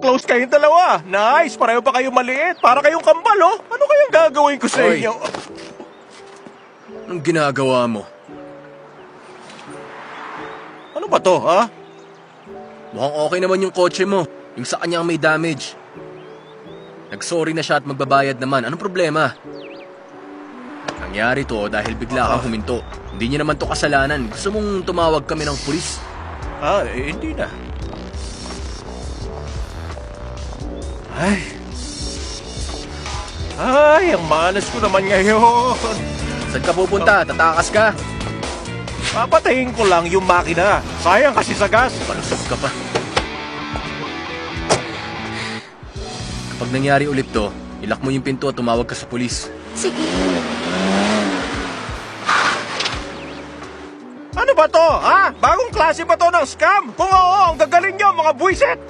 Close kayong dalawa. Nice, pareho pa kayong maliit. Para kayong kambal, oh. Ano kayang gagawin ko sa Hoy. inyo? Anong ginagawa mo? Ano ba to, ha? Mukhang okay naman yung kotse mo. Yung sa kanya ang may damage. Nag-sorry na siya at magbabayad naman. Anong problema? Nangyari to dahil bigla kang huminto. Hindi niya naman to kasalanan. Gusto mong tumawag kami ng pulis? Hindi na. Ay, ang malas ko naman ngayon. Saan ka pupunta? Tatakas ka? Papatayin ko lang yung makina. Sayang kasi sa gas. Palusot ka pa. Kapag nangyari ulit to, ilak mo yung pinto at tumawag ka sa pulis. Sige. Ano ba to, ha? Bagong klase ba to ng scam? Kung oo, ang gagaling nyo, mga buwisit!